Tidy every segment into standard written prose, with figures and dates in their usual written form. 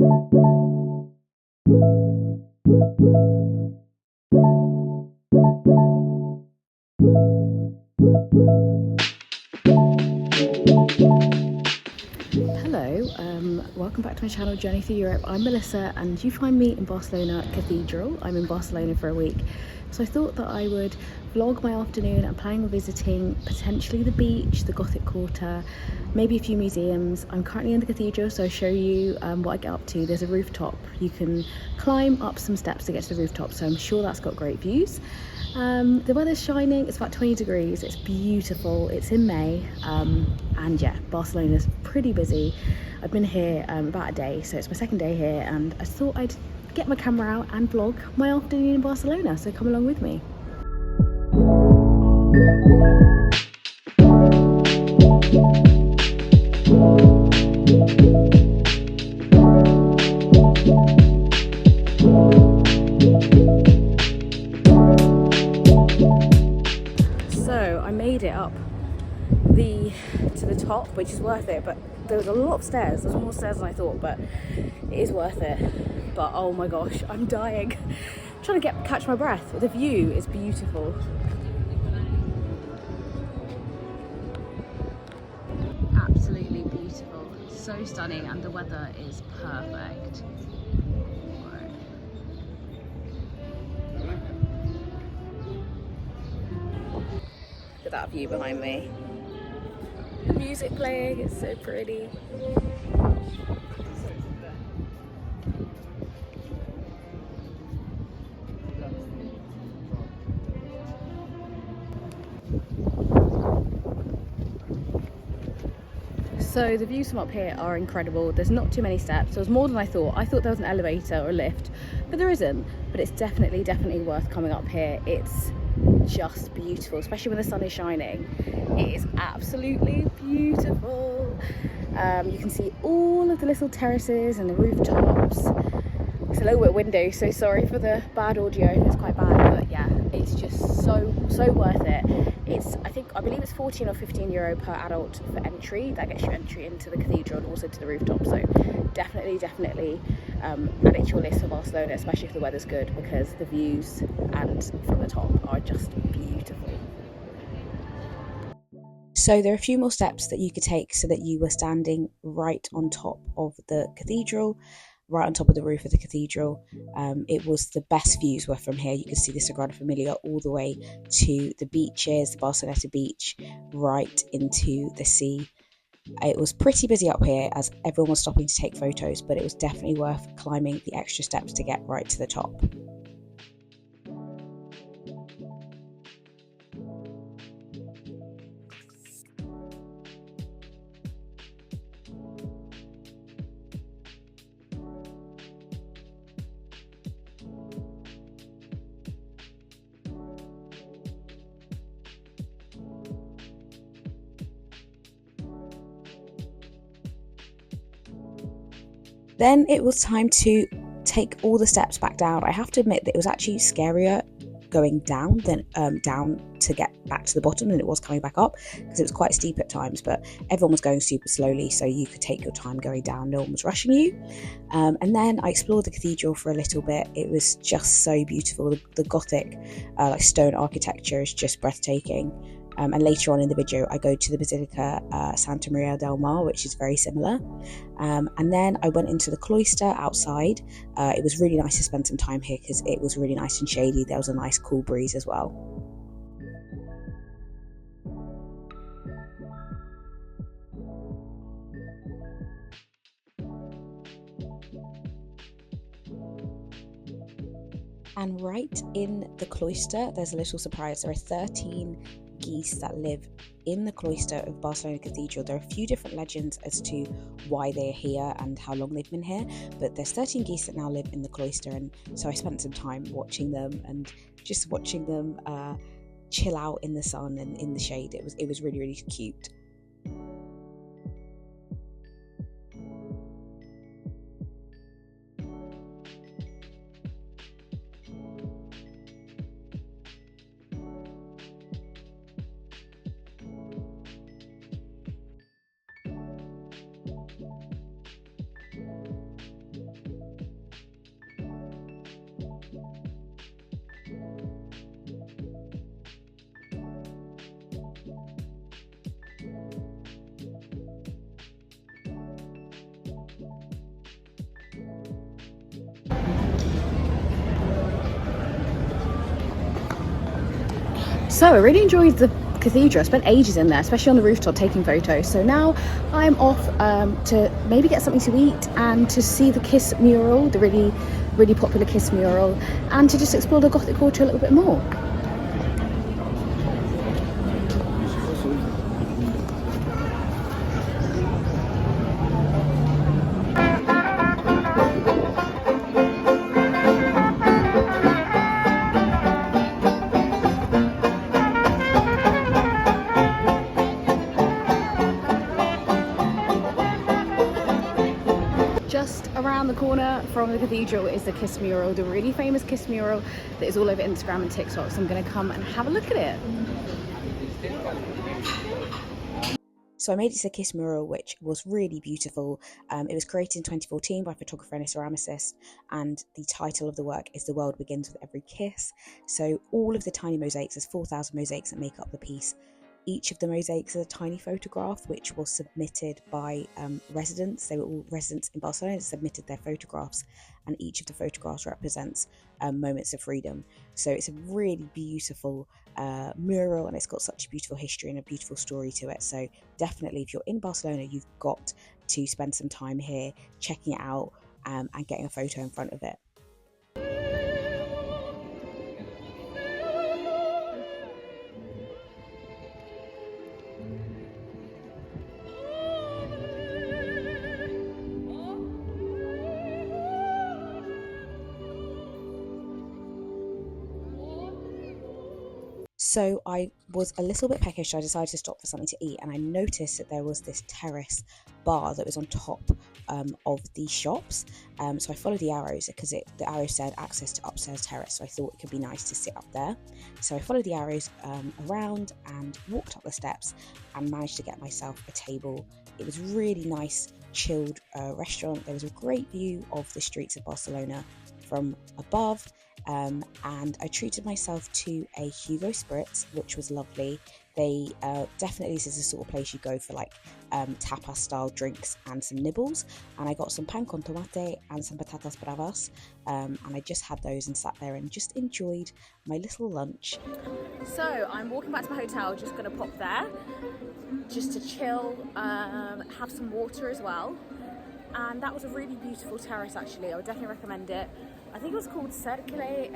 Hello, welcome back to my channel Journey Through Europe. I'm Melissa and you find me in Barcelona Cathedral. I'm in Barcelona for a week, so I thought that I would vlog my afternoon. I'm planning on visiting potentially the beach, the Gothic Quarter, maybe a few museums. I'm currently in the cathedral, so I'll show you what I get up to. There's a rooftop. You can climb up some steps to get to the rooftop, so I'm sure that's got great views. The weather's shining, it's about 20 degrees, it's beautiful, it's in May, and yeah, Barcelona's pretty busy. I've been here about a day, so it's my second day here, and I thought I'd get my camera out and vlog my afternoon in Barcelona, so come along with me. So I made it up to the top, which is worth it, but there was a lot of stairs. There's more stairs than I thought, but it is worth it. But oh my gosh, I'm dying. I'm trying to catch my breath. The view is beautiful. Absolutely beautiful, so stunning, and the weather is perfect. Look at that view behind me. The music playing, it's so pretty. So the views from up here are incredible. There's not too many steps. There's more than I thought. I thought there was an elevator or a lift, but there isn't. But it's definitely worth coming up here. It's just beautiful, especially when the sun is shining. It is absolutely beautiful. You can see all of the little terraces and the rooftops. It's a little bit windy, so sorry for the bad audio. It's quite bad, but yeah, it's just so worth it. I believe it's 14 or 15 euro per adult for entry. That gets you entry into the cathedral and also to the rooftop. So definitely add it to your list for Barcelona, especially if the weather's good, because the views and from the top are just beautiful. So there are a few more steps that you could take so that you were standing right on top of the cathedral, right on top of the roof of the cathedral. It was the best views were from here. You could see the Sagrada Familia all the way to the beaches, the Barceloneta beach, right into the sea. It was pretty busy up here as everyone was stopping to take photos, but it was definitely worth climbing the extra steps to get right to the top. Then it was time to take all the steps back down. I have to admit that it was actually scarier going down than down to get back to the bottom than it was coming back up, because it was quite steep at times, but everyone was going super slowly, so you could take your time going down. No one was rushing you. And then I explored the cathedral for a little bit. It was just so beautiful. The Gothic like stone architecture is just breathtaking. And later on in the video I go to the Basilica Santa Maria del Mar, which is very similar. And then I went into the cloister outside. It was really nice to spend some time here because it was really nice and shady. There was a nice cool breeze as well. And right in the cloister, there's a little surprise. There are 13 geese that live in the cloister of Barcelona Cathedral. There are a few different legends as to why they're here and how long they've been here, but there's 13 geese that now live in the cloister, and so I spent some time watching them and just watching them chill out in the sun and in the shade. It was really, really cute. So I really enjoyed the cathedral. I spent ages in there, especially on the rooftop taking photos. So now I'm off to maybe get something to eat and to see the Kiss mural, the really popular Kiss mural, and to just explore the Gothic Quarter a little bit more. Just around the corner from the cathedral is the Kiss mural, the really famous Kiss mural that is all over Instagram and TikTok. So I'm going to come and have a look at it. So I made it to the Kiss mural, which was really beautiful. It was created in 2014 by photographer and ceramicist, and the title of the work is "The World Begins with Every Kiss." So all of the tiny mosaics, there's 4,000 mosaics that make up the piece. Each of the mosaics is a tiny photograph, which was submitted by residents. They were all residents in Barcelona that submitted their photographs, and each of the photographs represents moments of freedom. So it's a really beautiful mural, and it's got such a beautiful history and a beautiful story to it. So definitely, if you're in Barcelona, you've got to spend some time here checking it out and getting a photo in front of it. So I was a little bit peckish, so I decided to stop for something to eat, and I noticed that there was this terrace bar that was on top of the shops. So I followed the arrows because the arrow said access to upstairs terrace, so I thought it could be nice to sit up there. So I followed the arrows around and walked up the steps and managed to get myself a table. It was really nice, chilled restaurant. There was a great view of the streets of Barcelona from above. And I treated myself to a Hugo Spritz, which was lovely. They definitely, this is the sort of place you go for like tapas style drinks and some nibbles. And I got some pan con tomate and some patatas bravas, and I just had those and sat there and just enjoyed my little lunch. So I'm walking back to my hotel, just going to pop there just to chill, have some water as well. And that was a really beautiful terrace actually. I would definitely recommend it. I think it was called Cercle,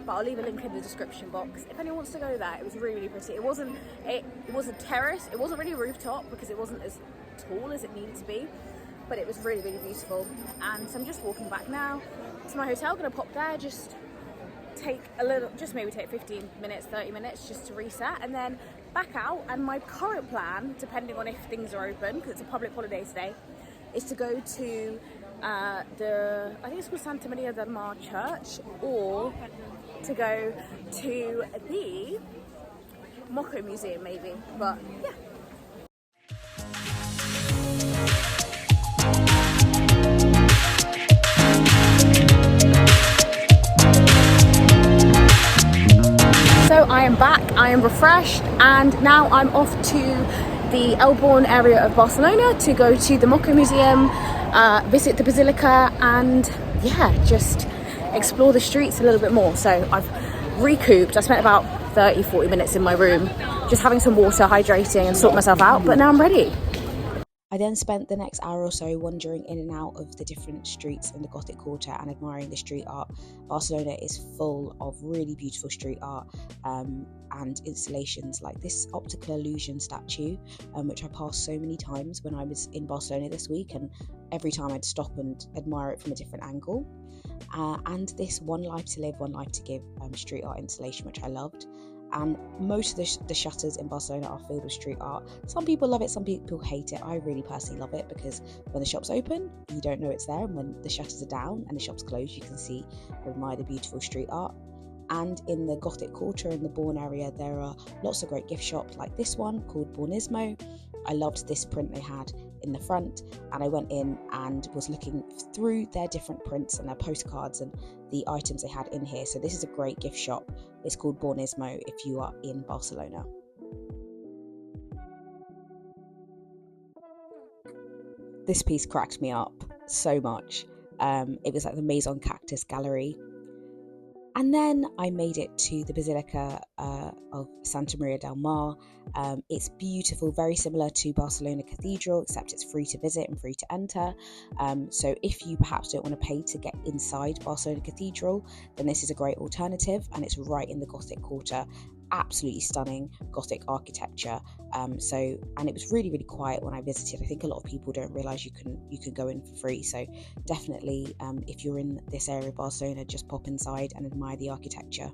but I'll leave a link in the description box if anyone wants to go there. It was really, really pretty. It was a terrace. It wasn't really a rooftop because it wasn't as tall as it needed to be, but it was really, really beautiful. And so I'm just walking back now to my hotel. Gonna pop there, just maybe take 15 minutes, 30 minutes just to reset, and then back out. And my current plan, depending on if things are open, because it's a public holiday today, is to go to I think it's called Santa Maria del Mar Church, or to go to the Moco Museum maybe, but yeah. So I am back, I am refreshed, and now I'm off to the Elborn area of Barcelona to go to the Moco Museum, visit the Basilica, and yeah, just explore the streets a little bit more. So I've recouped. I spent about 30-40 minutes in my room just having some water, hydrating and sorting myself out, but now I'm ready. I then spent the next hour or so wandering in and out of the different streets in the Gothic Quarter and admiring the street art. Barcelona is full of really beautiful street art and installations like this optical illusion statue, which I passed so many times when I was in Barcelona this week, and every time I'd stop and admire it from a different angle. And this One Life to Live, One Life to Give street art installation, which I loved. And most of the shutters in Barcelona are filled with street art. Some people love it, some people hate it. I really personally love it because when the shop's open, you don't know it's there, and when the shutters are down and the shop's closed, you can see and admire the beautiful street art. And in the Gothic Quarter in the Born area, there are lots of great gift shops like this one called Bornismo. I loved this print they had in the front, and I went in and was looking through their different prints and their postcards and the items they had in here. So this is a great gift shop. It's called Bornismo if you are in Barcelona. This piece cracked me up so much. It was like the Maison Cactus Gallery, And then I made it to the Basilica of Santa Maria del Mar. It's beautiful, very similar to Barcelona Cathedral, except it's free to visit and free to enter. So if you perhaps don't want to pay to get inside Barcelona Cathedral, then this is a great alternative, and it's right in the Gothic Quarter. Absolutely stunning Gothic architecture. And it was really, really quiet when I visited. I think a lot of people don't realise you can go in for free. So definitely, if you're in this area of Barcelona, just pop inside and admire the architecture.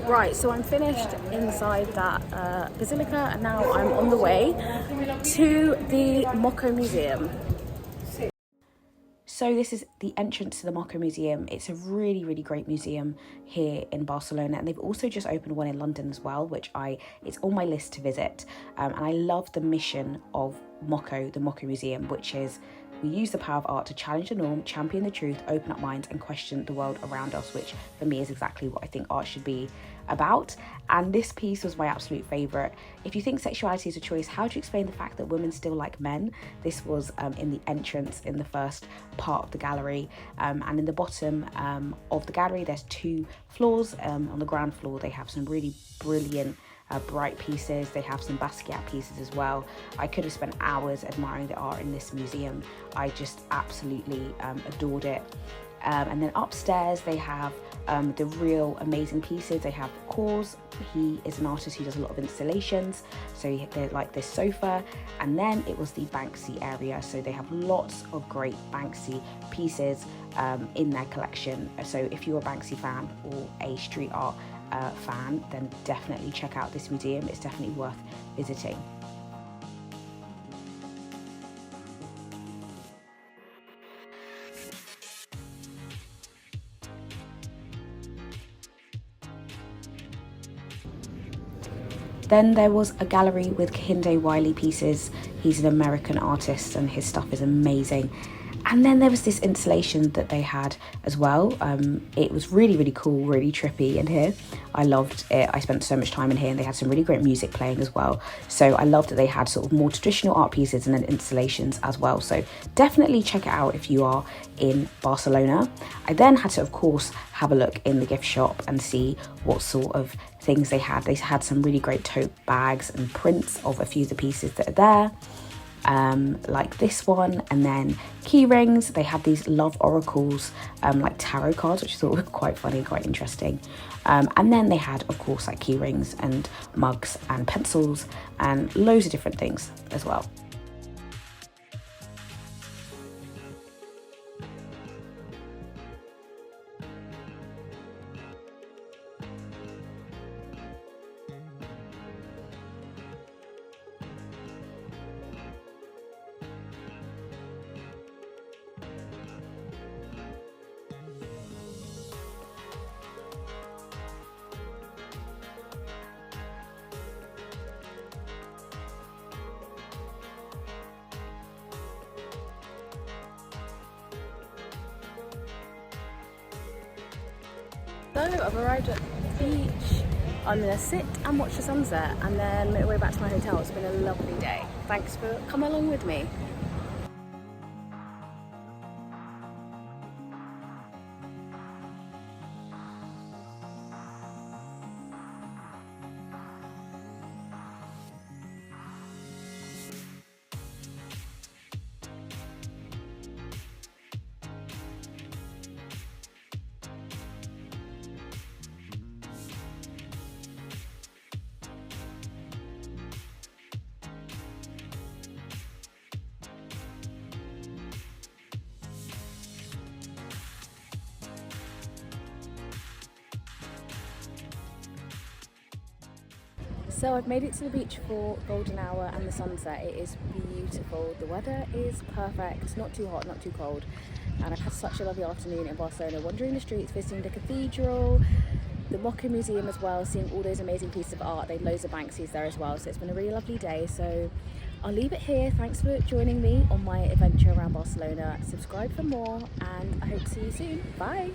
Right, so I'm finished inside that Basilica, and now I'm on the way to the Moco Museum. So this is the entrance to the Moco Museum. It's a really, really great museum here in Barcelona, and they've also just opened one in London as well, which it's on my list to visit. And I love the mission of Moco, the Moco Museum, which is we use the power of art to challenge the norm, champion the truth, open up minds, and question the world around us, which for me is exactly what I think art should be about. And this piece was my absolute favourite. If you think sexuality is a choice, how do you explain the fact that women still like men? This was in the entrance in the first part of the gallery, and in the bottom of the gallery there's 2 floors. On the ground floor they have some really brilliant bright pieces. They have some Basquiat pieces as well. I could have spent hours admiring the art in this museum. I just absolutely adored it. And then upstairs they have the real amazing pieces. They have Kors. He is an artist who does a lot of installations, so they're like this sofa. And then it was the Banksy area, so they have lots of great Banksy pieces in their collection. So if you're a Banksy fan or a street art fan, then definitely check out this museum. It's definitely worth visiting. Then there was a gallery with Kehinde Wiley pieces. He's an American artist and his stuff is amazing. And then there was this installation that they had as well. It was really, really cool, really trippy in here. I loved it. I spent so much time in here, and they had some really great music playing as well. So I loved that they had sort of more traditional art pieces and then installations as well. So definitely check it out if you are in Barcelona. I then had to, of course, have a look in the gift shop and see what sort of things they had. They had some really great tote bags and prints of a few of the pieces that are there. Like this one, and then key rings. They had these love oracles, like tarot cards, which I thought were quite funny, quite interesting. And then they had, of course, like key rings and mugs and pencils and loads of different things as well. So I've arrived at the beach. I'm gonna sit and watch the sunset and then make my way back to my hotel. It's been a lovely day. Thanks for coming along with me. So I've made it to the beach for golden hour and the sunset. It is beautiful. The weather is perfect. It's not too hot, not too cold. And I've had such a lovely afternoon in Barcelona, wandering the streets, visiting the cathedral, the Moco Museum as well, seeing all those amazing pieces of art. They had loads of Banksys there as well, so it's been a really lovely day. So I'll leave it here. Thanks for joining me on my adventure around Barcelona. Subscribe for more, and I hope to see you soon. Bye.